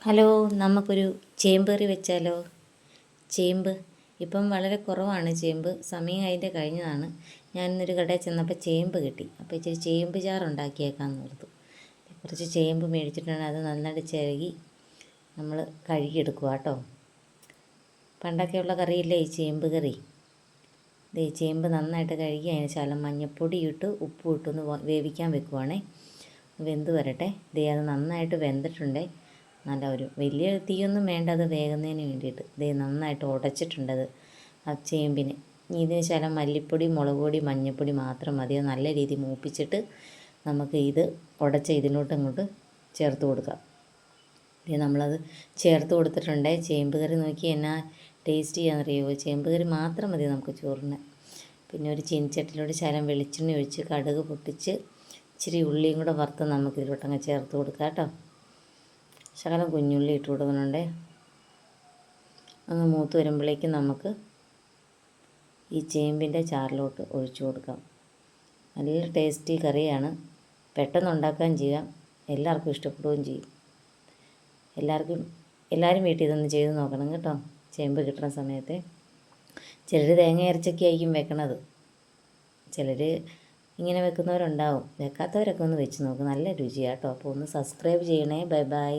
Hello, നമുക്കൊരു ചേമ്പ് കറി വെച്ചാലോ? ചേമ്പ് ഇപ്പം വളരെ കുറവാണ്. ചേമ്പ് സമയം അതിൻ്റെ കഴിഞ്ഞതാണ്. ഞാൻ ഇന്നൊരു കടയിൽ ചെന്നപ്പോൾ ചേമ്പ് കിട്ടി. അപ്പോൾ ഇച്ചിരി ചേമ്പ് ചാറുണ്ടാക്കിയേക്കാമെന്ന് ഓർത്തു. കുറച്ച് ചേമ്പ് മേടിച്ചിട്ടാണ് അത് നന്നായിട്ട് ചിരകി നമ്മൾ കഴുകിയെടുക്കുക കേട്ടോ. പണ്ടൊക്കെയുള്ള കറിയില്ലേ ഈ ചേമ്പ് കറി. ഈ ചേമ്പ് നന്നായിട്ട് കഴുകി അതിന് ശകലം മഞ്ഞൾപ്പൊടി ഇട്ട് ഉപ്പും ഇട്ടൊന്ന് വേവിക്കാൻ വെക്കുവാണേ. വെന്ത് വരട്ടെ. അത് നന്നായിട്ട് വെന്തിട്ടുണ്ട്. നല്ല ഒരു വലിയ തീയൊന്നും വേണ്ട അത് വേകുന്നതിന് വേണ്ടിയിട്ട്. നന്നായിട്ട് ഉടച്ചിട്ടുണ്ടത് ആ ചേമ്പിന്. ഇതിന് ശകലം മല്ലിപ്പൊടി, മുളക് പൊടി, മഞ്ഞൾപ്പൊടി മാത്രം മതി. നല്ല രീതിയിൽ മൂപ്പിച്ചിട്ട് നമുക്ക് ഇത് ഉടച്ച ഇതിലോട്ട് അങ്ങോട്ട് ചേർത്ത് കൊടുക്കാം. നമ്മളത് ചേർത്ത് കൊടുത്തിട്ടുണ്ട്. ചേമ്പ് കറി നോക്കി എന്നാ ടേസ്റ്റ് ചെയ്യാമെന്നറിയുമോ? ചേമ്പ് കറി മാത്രം മതി നമുക്ക് ചോറിന്. പിന്നെ ഒരു ചീനിച്ചട്ടിലോട്ട് ശകലം വെളിച്ചെണ്ണ ഒഴിച്ച് കടുക് പൊട്ടിച്ച് ഇച്ചിരി ഉള്ളിയും കൂടെ വറുത്ത് നമുക്കിതിലോട്ടങ്ങ് ചേർത്ത് കൊടുക്കാം കേട്ടോ. ശകലം കുഞ്ഞുള്ളി ഇട്ട് കൊടുക്കുന്നുണ്ട്. അങ്ങ് മൂത്ത് വരുമ്പോഴേക്കും നമുക്ക് ഈ ചേമ്പിൻ്റെ ചാറിലോട്ട് ഒഴിച്ചു കൊടുക്കാം. നല്ല ടേസ്റ്റി കറിയാണ്. പെട്ടെന്ന് ഉണ്ടാക്കുകയും ചെയ്യാം. എല്ലാവർക്കും ഇഷ്ടപ്പെടുകയും ചെയ്യും. എല്ലാവരും വീട്ടിൽ ഇതൊന്ന് ചെയ്ത് നോക്കണം കേട്ടോ. ചേമ്പ് കിട്ടുന്ന സമയത്ത് ചിലർ തേങ്ങ അരച്ചൊക്കെ ആയിരിക്കും വെക്കണത്. ചിലർ ഇങ്ങനെ വെക്കുന്നവരുണ്ടാവും. വെക്കാത്തവരൊക്കെ ഒന്ന് വെച്ച് നോക്കും. നല്ല രുചിയാണ് കേട്ടോ. അപ്പോൾ ഒന്ന് സബ്സ്ക്രൈബ് ചെയ്യണേ. Bye bye.